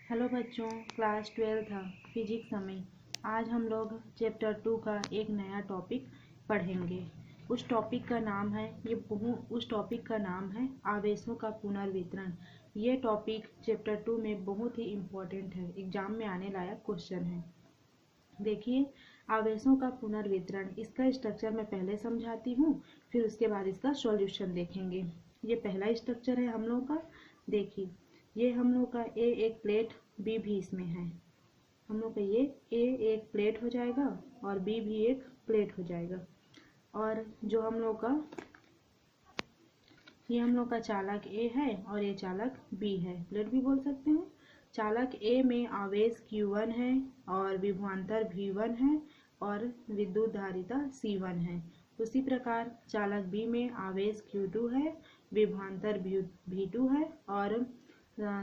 Hello बच्चों, class 12 physics में आज हम लोग चैप्टर 2 का एक नया टॉपिक पढ़ेंगे। उस टॉपिक का नाम है आवेशों का पुनर्वितरण। ये टॉपिक चैप्टर 2 में बहुत ही इम्पोर्टेंट है, एग्जाम में आने लायक क्वेश्चन है। देखिए, आवेशों का पुनर्वितरण, इसका स्ट्रक्चर मैं पहले समझाती हूँ, फिर उसके बाद इसका सॉल्यूशन देखेंगे। ये पहला स्ट्रक्चर है हम लोग का। देखिए, ये हम लोग का ए एक प्लेट, बी भी इसमें है। हम लोग का ये ए एक प्लेट हो जाएगा और बी भी एक प्लेट हो जाएगा। और जो हम लोग का ये हम लोग का चालक ए है और ये चालक बी है, प्लेट भी बोल सकते हैं। चालक ए में आवेश Q1 है और विभवांतर V1 है और विद्युत धारिता C1 है। उसी प्रकार चालक बी में आवेश Q2 है, विभवांतर V2 है और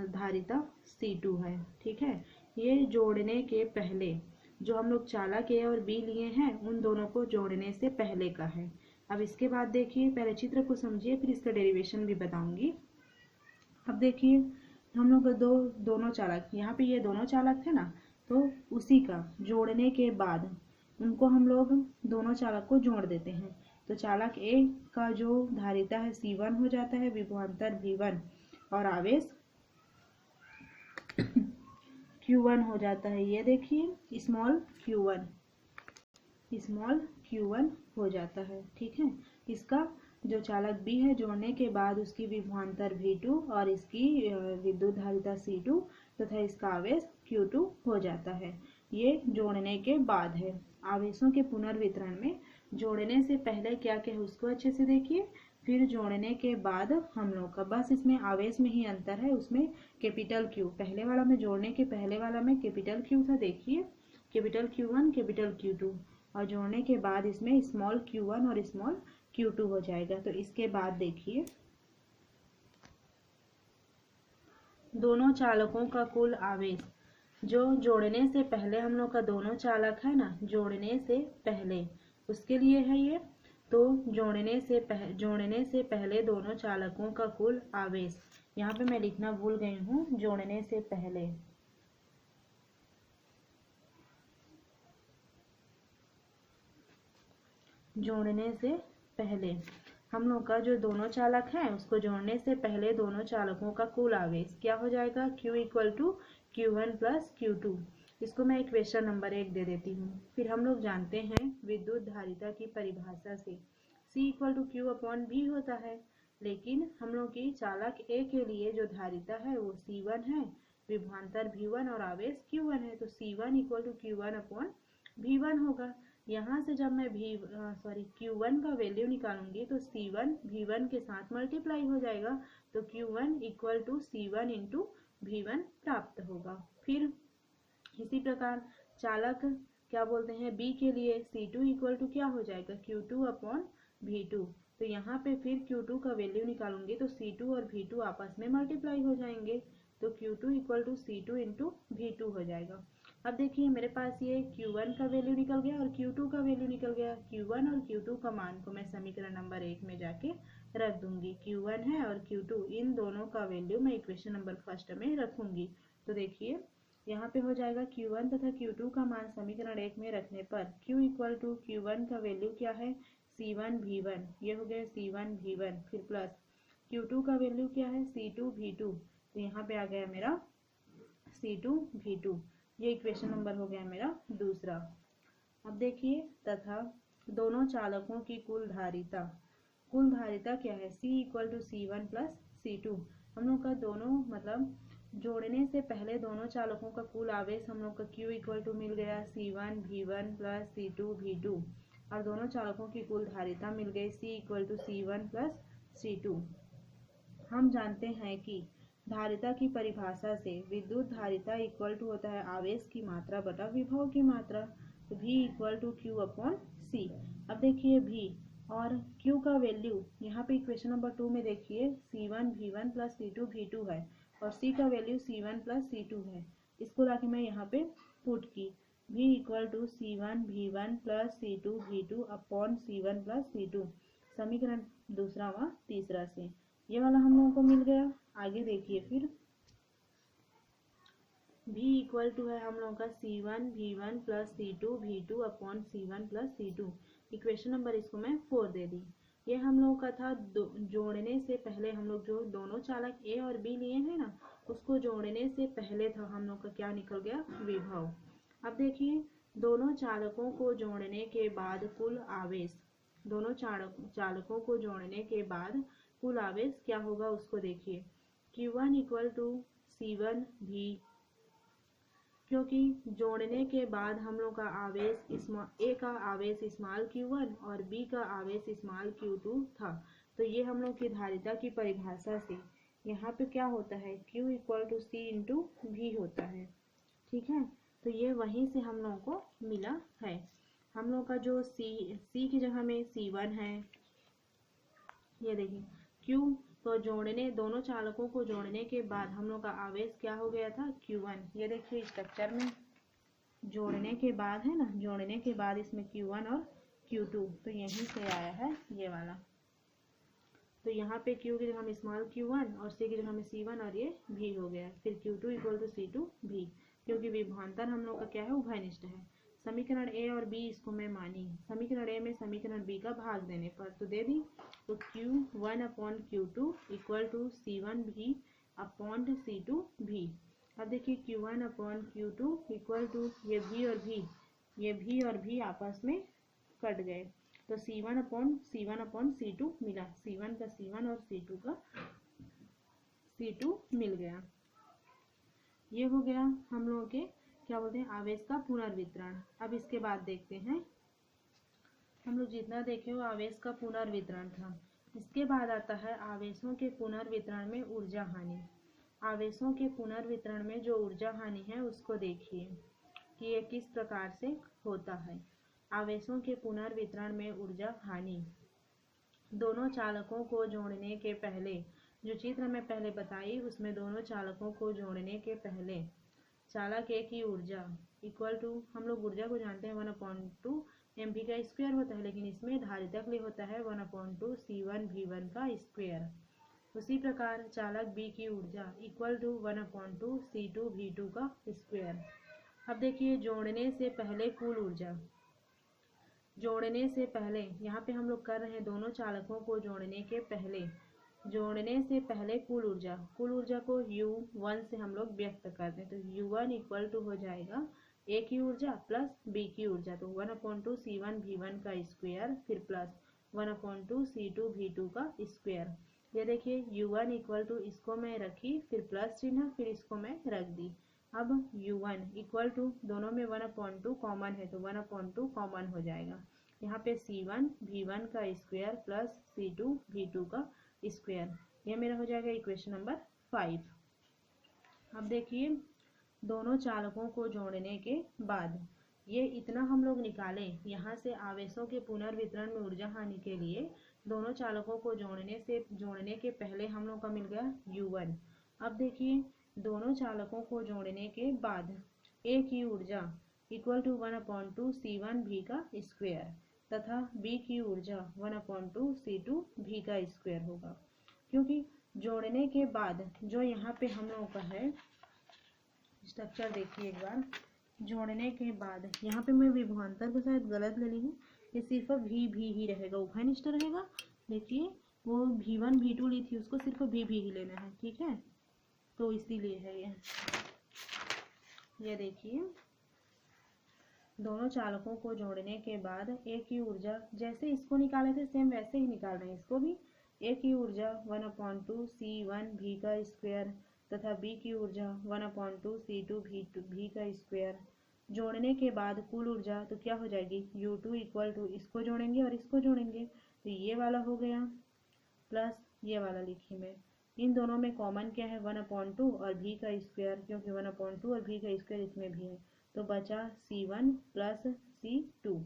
धारिता C2 है। ठीक है, ये जोड़ने के पहले जो हम लोग चालक ए और बी लिए हैं उन दोनों को जोड़ने से पहले का है। अब इसके बाद देखिए, पहले चित्र को समझिए, फिर इसका डेरिवेशन भी बताऊंगी। अब देखिए, हम लोग दोनों चालक, यहाँ पे ये दोनों चालक थे ना, तो उसी का जोड़ने के बाद उनको हम लोग दोनों चालक को जोड़ देते हैं। तो चालक ए का जो धारिता है C1 हो जाता है, विभवांतर V1 और आवेश Q1 हो जाता है। ये देखिए स्मॉल q1 हो जाता है। ठीक है, इसका जो चालक बी है जोड़ने के बाद उसकी विभवांतर V2 और इसकी विद्युत धारिता C2 तथा इसका आवेश Q2 हो जाता है। ये जोड़ने के बाद है। आवेशों के पुनर्वितरण में जोड़ने से पहले क्या क्या है उसको अच्छे से देखिए, फिर जोड़ने के बाद हम लोग का बस इसमें आवेश में ही अंतर है। उसमें कैपिटल Q, पहले वाला में जोड़ने के पहले वाला में कैपिटल Q था, देखिए कैपिटल Q1 कैपिटल Q2, और जोड़ने के बाद इसमें स्मॉल Q1 और स्मॉल Q2 हो जाएगा। तो इसके बाद देखिए, दोनों चालकों का कुल आवेश जो जोड़ने से पहले हम लोग का दोनों चालक है ना, जोड़ने से पहले उसके लिए है ये। तो जोड़ने से पहले दोनों चालकों का कुल आवेश, यहाँ पे मैं लिखना भूल गई हूँ, जोड़ने से पहले हम लोग का जो दोनों चालक हैं उसको जोड़ने से पहले दोनों चालकों का कुल आवेश क्या हो जाएगा, Q equal to Q1 plus Q2। इसको मैं इक्वेशन नंबर 1 दे देती हूँ। फिर हम लोग जानते हैं विद्युत धारिता की परिभाषा से C equal to Q upon V होता है, लेकिन हम लोग की चालक A के लिए जो धारिता है वो C1 है, विभवांतर V1 और आवेश Q1 है। तो C1 equal to Q1 upon V1 होगा। यहाँ से जब मैं Q1 का वैल्यू निकालूंगी तो C1 V1 के साथ मल्टीप्लाई हो जाएगा, तो Q1 equal to C1 into V1 प्राप्त होगा। फिर इसी प्रकार चालक क्या बोलते हैं B के लिए C2 इक्वल टू क्या हो जाएगा, Q2 अपॉन V2। तो यहाँ पे फिर Q2 का वैल्यू निकालूंगी तो C2 और V2 आपस में मल्टीप्लाई हो जाएंगे, तो Q2 equal to C2 into V2 हो जाएगा। अब देखिए, मेरे पास ये Q1 का वैल्यू निकल गया और Q2 का वैल्यू निकल गया। Q1 और Q2 का मान को मैं समीकरण नंबर 1 में जाके रख दूंगी। Q1 है और Q2, इन दोनों का वैल्यू मैं इक्वेशन नंबर 1 में रखूंगी। तो देखिए, यहाँ पे हो जाएगा Q1 तथा Q2 का मान समीकरण 1 में रखने पर Q इक्वल टू Q1 का वैल्यू क्या है, C1 V1, ये हो गया C1 V1, फिर प्लस Q2 का वैल्यू क्या है, C2 V2, तो यहाँ पे आ गया मेरा C2 V2। ये इक्वेशन नंबर हो गया मेरा दूसरा। अब देखिए, तथा दोनों चालकों की कुल धारिता क्या है, C equal to C1 plus C2। हम लोग का दोनों मतलब जोड़ने से पहले दोनों चालकों का कुल आवेश हम लोग का Q इक्वल टू मिल गया C1 V1 plus C2 V2, और दोनों चालकों की कुल धारिता मिल गई C equal to C1 plus C2। हम जानते हैं कि धारिता की परिभाषा से विद्युत धारिता इक्वल टू होता है आवेश की मात्रा बटा विभव की मात्रा, तो V equal to Q upon C। अब देखिए V और Q का वैल्यू यहाँ पे इक्वेशन नंबर 2 में देखिए C1 V1 plus C2 V2 है और C का वैल्यू C1 प्लस C2 है। इसको लाके मैं यहाँ पे पुट की V equal to C1 V1 plus C2 V2 upon C1 plus C2, समीकरण दूसरा व तीसरा से ये वाला हम लोगों को मिल गया। आगे देखिए, फिर v इक्वल टू है हम लोगों का C1 V1 plus C2 V2 upon C1 plus C2। Equation number इसको मैं 4 दे दी। ये हम लोगों का था जोड़ने से पहले हम लोग जो दोनों चालक A और B लिए हैं ना, उसको जोड़ने से पहले था हम लोग का क्या निकल गया, विभव। अब देखिए दोनों चालकों को जोड़ने के बाद कुल आवेश, दोनों चालकों को जोड़ने के बाद कुल आवेश क्या होगा उसको देखिए। Q1 equal to C1 V, क्योंकि जोड़ने के बाद हम लोग का आवेश ए का आवेश स्मॉल q1 और बी का आवेश स्मॉल q2 था। तो ये हम लोग की धारिता की परिभाषा से यहाँ पे क्या होता है, q equal to C into V होता है। ठीक है, तो ये वहीं से हम लोगों को मिला है। हम लोग का जो सी की जगह में C1 है, ये देखिए Q, तो जोड़ने दोनों चालकों को जोड़ने के बाद हम लोग का आवेश क्या हो गया था, Q1। ये देखिए स्ट्रक्चर में जोड़ने के बाद है ना, जोड़ने के बाद इसमें Q1 और Q2, तो यहीं से आया है ये वाला। तो यहाँ पे Q की जगह हम स्मॉल Q1 और C की जगह हमें C1 और ये V हो गया। फिर Q2 equal to C2 V, क्योंकि विभवांतर हम लोग का क्या है, उभयनिष्ठ है। समीकरण A और B इसको मैं मानी, समीकरण A में समीकरण B का भाग देने पर तो दे दी। तो Q1 upon Q2 equal to C1 V upon C2 V। अब देखिए Q1 upon Q2 equal to ये V और V, ये V और V आपस में कट गए, तो C1 अपॉन C2 मिला, C1 का C1 और C2 का C2 मिल गया। ये हो गया हम लोगों के क्या बोलते हैं, आवेश का पुनर्वितरण। अब इसके बाद देखते हैं, हम लोग जितना देखे वो आवेश का पुनर्वितरण था। इसके बाद आता है आवेशों के पुनर्वितरण में ऊर्जा हानि। आवेशों के पुनर्वितरण में जो ऊर्जा हानि है उसको देखिए कि ये किस प्रकार से होता है। आवेशों के पुनर्वितरण में ऊर्जा हानि, दोनों चालकों को जोड़ने के पहले, जो चित्र में पहले बताई उसमें दोनों चालकों को जोड़ने के पहले चालक ए की ऊर्जा इक्वल टू, हम लोग ऊर्जा को जानते हैं 1/2 mv का स्क्वायर होता है, लेकिन इसमें धारिता के लिए होता है 1/2 C1 V1 का स्क्वायर। उसी प्रकार चालक बी की ऊर्जा इक्वल टू 1/2 C2 V2 का स्क्वायर। अब देखिए जोड़ने से पहले कुल ऊर्जा, जोड़ने से पहले यहाँ पे हम लोग कर रहे हैं दोनों चालकों को जोड़ने के पहले, जोड़ने से पहले कुल ऊर्जा को U1 से हम लोग व्यक्त करते हैं। तो U1 इक्वल टू हो जाएगा ए की ऊर्जा प्लस बी की ऊर्जा, तो 1/2 C1 V1 का स्क्वायर फिर प्लस 1/2 C2 V2 का स्क्वायर। ये देखिए U1 इक्वल टू, इसको मैं रखी फिर प्लस चिन्ह फिर इसको मैं रख दी। अब U1 इक्वल टू, दोनों में 1/2 कॉमन है तो 1/2 कॉमन हो जाएगा। यहाँ पे C1 V1 का स्क्वायर प्लस C2 V2 का स्क्वायर, यह मेरा हो जाएगा इक्वेशन नंबर 5। अब देखिए दोनों चालकों को जोड़ने के बाद ये इतना हम लोग निकाले, यहाँ से आवेशों के पुनर्वितरण में ऊर्जा हानि के लिए दोनों चालकों को जोड़ने के पहले हम लोग का मिल गया U1। अब देखिए दोनों चालकों को जोड़ने के बाद ए की ऊर्जा इक्वल टू 1/2 C1 V का स्क्वायर तथा बी की ऊर्जा 1/2 C2 V का स्क्वायर होगा, क्योंकि जोड़ने के बाद जो यहाँ पे हम लोगों का है स्ट्रक्चर देखिए एक बार। जोड़ने के बाद यहाँ पे मैं विभवांतर को शायद गलत ले ली हूँ, ये सिर्फ V ही रहेगा, उभयनिष्ठ रहेगा। देखिए वो V1 V2 ली थी, उसको सिर्फ V ही लेना है, ठीक है, तो इसीलिए है ये देखिए दोनों चालकों को जोड़ने के बाद ए की ऊर्जा, जैसे इसको निकाले थे सेम वैसे ही निकाल रहे हैं इसको भी। ए की ऊर्जा 1/2 C1 V का स्क्वायर तथा बी की ऊर्जा 1/2 C2 V का स्क्वायर। जोड़ने के बाद कुल ऊर्जा तो क्या हो जाएगी, U2 इक्वल टू, इसको जोड़ेंगे और इसको जोड़ेंगे तो ये वाला हो गया प्लस ये वाला लिखी मैं। इन दोनों में कॉमन क्या है 1/2 और V का स्क्वायर, क्योंकि 1/2 और V का स्क्वायर इसमें भी है, तो बचा C1 प्लस C2।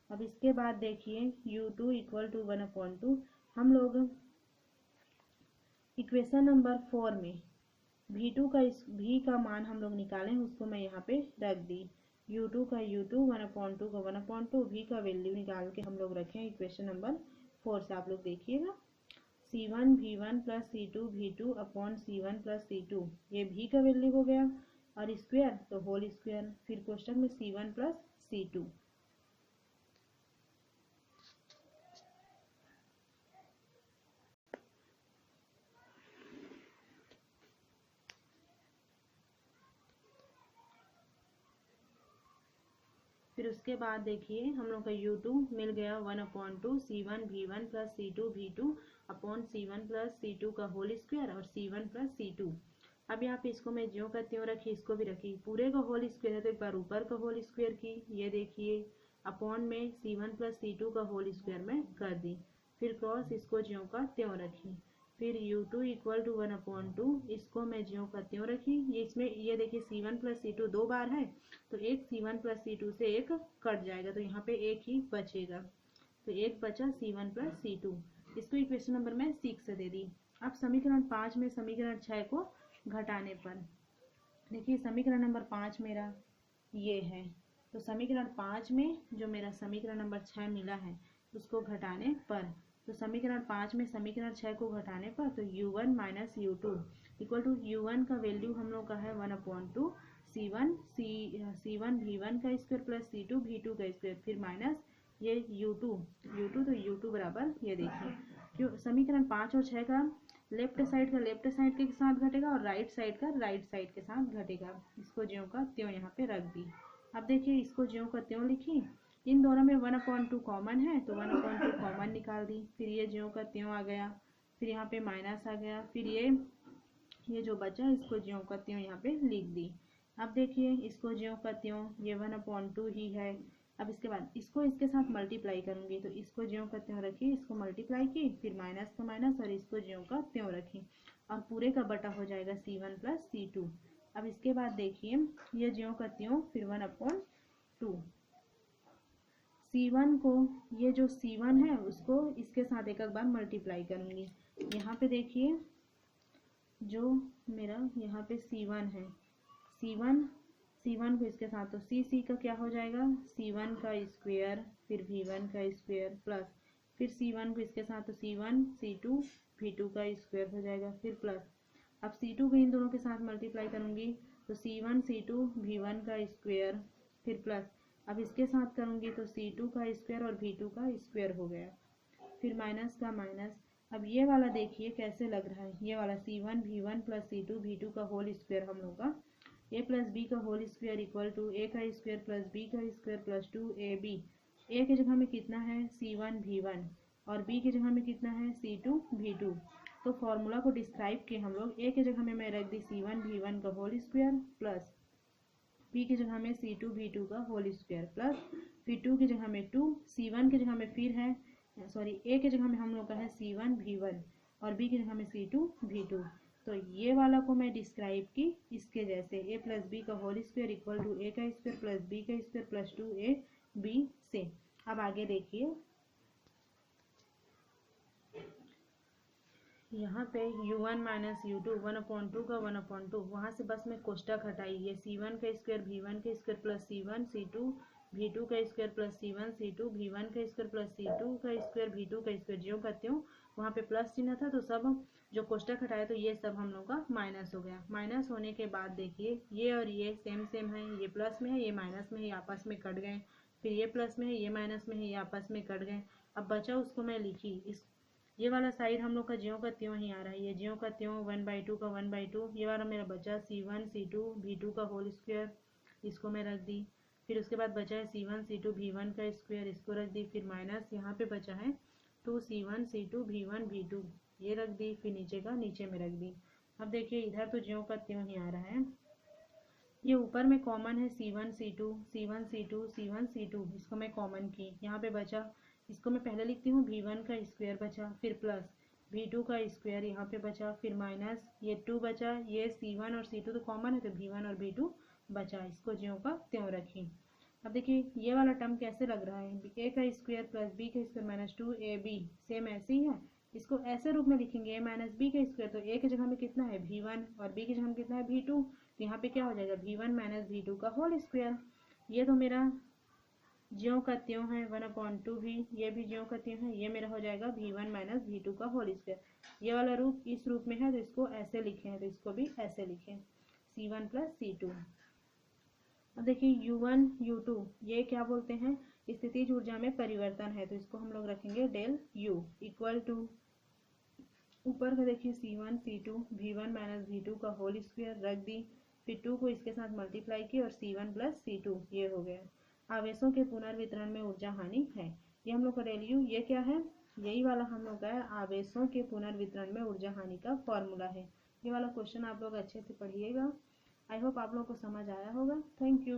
अब इसके बाद देखिए U2 इक्वल टू 1/2, हम लोग इक्वेशन नंबर 4 में V का मान हम लोग निकालें, उसको मैं यहाँ पे रख दी। U2 का 1/2 का 1/2, V का वैल्यू निकाल के हम लोग रखें इक्वेशन नंबर 4 से। आप लोग देखिएगा C1 V1 plus C2 V2 upon C1 plus C2, ये V का वैल्यू हो गया। और स्क्वायर तो होल स्क्वायर, फिर क्वेश्चन में C1 प्लस C2। फिर उसके बाद देखिए हम लोग का U2 मिल गया 1/2 C1 V1 plus C2 V2 upon C1 plus C2 का होल स्क्वायर और C1 प्लस C2। अब यहाँ पे इसको मैं ज्यों का त्यों रखी, इसको भी रखी, पूरे का होल स्क्वायर है तो एक बार ऊपर का होल स्क्वायर की, ये देखिए अपॉन में C1 प्लस C2 का होल स्क्वायर में कर दी, फिर क्रॉस इसको ज्यों का त्यों रखी, फिर U2 इक्वल टू 1/2 इसको मैं ज्यों का त्यों रखी। ये इसमें ये देखिए C1 प्लस C2 दो बार है तो एक C1 प्लस C2 से एक कट जाएगा तो यहाँ पे एक ही बचेगा, तो एक बचा C1 प्लस C2। इसको इक्वेशन नंबर मैं 6 से दे दी। अब समीकरण 5 में समीकरण 6 को घटाने पर देखिए समीकरण नंबर 5 मेरा ये है, तो समीकरण 5 में जो मेरा समीकरण नंबर 6 मिला है उसको घटाने पर, तो समीकरण 5 में समीकरण 6 को घटाने पर तो U1 minus U2 equal to U1 का वैल्यू हम लोग का है 1/2 C1 V1 का स्क्वायर प्लस C2 V2 का स्क्वायर, फिर माइनस ये U2 तो U2 बराबर ये देखिए क्यों समीकरण 5 और 6 का लेफ्ट साइड का लेफ्ट साइड के साथ घटेगा और राइट साइड का राइट साइड के साथ घटेगा। इसको ज्यों का त्यों यहाँ पे रख दी। अब देखिए इसको ज्यों का त्यों लिखी, इन दोनों में 1/2 कॉमन है तो 1/2 कॉमन निकाल दी, फिर ये ज्यों का त्यों आ गया, फिर यहाँ पे माइनस आ गया, फिर ये जो बचा इसको ज्यों का त्यों यहाँ पे लिख दी। अब देखिए इसको ज्यों का त्यों ये 1/2 ही है। अब इसके बाद इसको इसके साथ मल्टीप्लाई करूंगी तो इसको ज्यों का त्यों रखी, इसको मल्टीप्लाई की, फिर माइनस का माइनस और इसको ज्यों का त्यों रखी और पूरे का बटा हो जाएगा C1 प्लस C2। अब इसके बाद देखिए ये ज्यों का त्यों फिर 1/2 C1 को, ये जो C1 है उसको इसके साथ एक बार मल्टीप्लाई करूंगी। यहाँ पे देखिए जो मेरा यहाँ पे C1 है, C1 को इसके साथ तो C का क्या हो जाएगा C1 का स्क्वायर फिर V1 का स्क्वायर प्लस फिर C1 को इसके साथ तो C1 C2 V2 का स्क्वायर हो जाएगा, फिर प्लस अब C2 को इन दोनों के साथ मल्टीप्लाई करूंगी तो C1 C2 V1 का स्क्वायर, फिर प्लस अब इसके साथ करूंगी तो C2 का स्क्वायर और V2 का स्क्वायर हो गया, फिर माइनस का माइनस। अब ये वाला देखिए कैसे लग रहा है, ये वाला C1 V1 plus C2 V2 का होल स्क्वायर हम लोग का a प्लस बी का whole square equal to a का स्क्वायर प्लस b का स्क्वायर प्लस 2ab। a की जगह में कितना है C1 V1 और b की जगह में कितना है C2 V2। तो फॉर्मूला को डिस्क्राइब किए हम लोग, a की जगह में मैं रख दी C1 V1 का होल स्क्वायर प्लस b की जगह में C2 V2 का होल स्क्वायर प्लस फिर 2 की जगह में 2, C1 की जगह में फिर है a की जगह में हम लोग का है C1 V1 और b की जगह में C2 V2। तो ये वाला को मैं डिस्क्राइब की इसके जैसे a प्लस बी का whole square equal to a का स्क्वायर प्लस b का स्क्वायर प्लस 2ab से। अब आगे देखिए यहाँ पे U1 माइनस U2 1/2 का 1/2 वहाँ से बस मैं कोष्टक हटाई, ये C1 का स्क्वायर V1 का square plus C1 C2 V2 का square plus C1 C2 V1 का स्क्वायर प्लस C2 का स्क्वायर V2 का स्क्वायर ज्यों करती हूँ वहाँ पे प्लस चिन्ह था तो सब जो कोष्टक हटाया तो ये सब हम लोग का माइनस हो गया। माइनस होने के बाद देखिए ये और ये सेम सेम है, ये प्लस में है ये माइनस में है, ये आपस में कट गए, फिर ये प्लस में है ये माइनस में है, ये आपस में कट गए। अब बचा उसको मैं लिखी, इस ये वाला साइड हम लोग का ज्यों का त्यों ही आ रहा है, ये ज्यों का त्यों 1/2 का 1/2, ये वाला मेरा बचा C1 C2 V2 का होल स्क्वायर, इसको मैं रख दी, फिर उसके बाद बचा है C1 C2 V1 का स्क्वायर, इसको रख दी, फिर माइनस यहाँ पे बचा है 2C1 C2 V1 V2 ये रख दी, फिर नीचे का नीचे में रख दी। अब देखिए इधर तो ज्यों का त्यों ही आ रहा है, ये ऊपर में कॉमन है C1 C2 C1 C2 C1 C2, इसको मैं कॉमन की, यहाँ पे बचा इसको मैं पहले लिखती हूँ V1 का स्क्वायर बचा, फिर प्लस V2 का स्क्वायर यहाँ पे बचा, फिर माइनस ये 2 बचा, ये C1 और C2 तो कॉमन है तो V1 और V2 बचा, इसको ज्यों का त्यों रखी। अब देखिए ये वाला टर्म कैसे लग रहा है, a का स्क्वायर प्लस b का स्क्वायर माइनस 2ab सेम ऐसे ही है, इसको ऐसे रूप में लिखेंगे a माइनस बी का स्क्वायर, तो a की जगह में कितना है V1 और b की जगह में कितना है V2, तो यहाँ पे क्या हो जाएगा V1 माइनस V2 का होल स्क्वायर। ये तो मेरा ज्यों का त्यों है 1/2 भी, ये भी ज्यों का त्यों है, ये मेरा हो जाएगा V1 माइनस V2 का होल स्क्वायर। ये वाला रूप इस रूप में है तो इसको ऐसे लिखे हैं तो इसको भी ऐसे लिखें। C1 plus C2। अब देखिए U1 U2 ये क्या बोलते हैं, स्थितिज ऊर्जा में परिवर्तन है, तो इसको हम लोग रखेंगे डेल U इक्वल टू ऊपर का देखिए C1 C2 V1 minus V2 का होल स्क्वायर रख दी, फिर 2 को इसके साथ मल्टीप्लाई की और C1 प्लस C2 ये हो गया। आवेशों के पुनर्वितरण में ऊर्जा हानि है, ये हम लोग का डेल U ये क्या है, यही वाला हम लोग का आवेशों के पुनर्वितरण में ऊर्जा हानि का फॉर्मूला है। ये वाला क्वेश्चन आप लोग अच्छे से पढ़िएगा। आई होप आप लोग को समझ आया होगा। Thank you.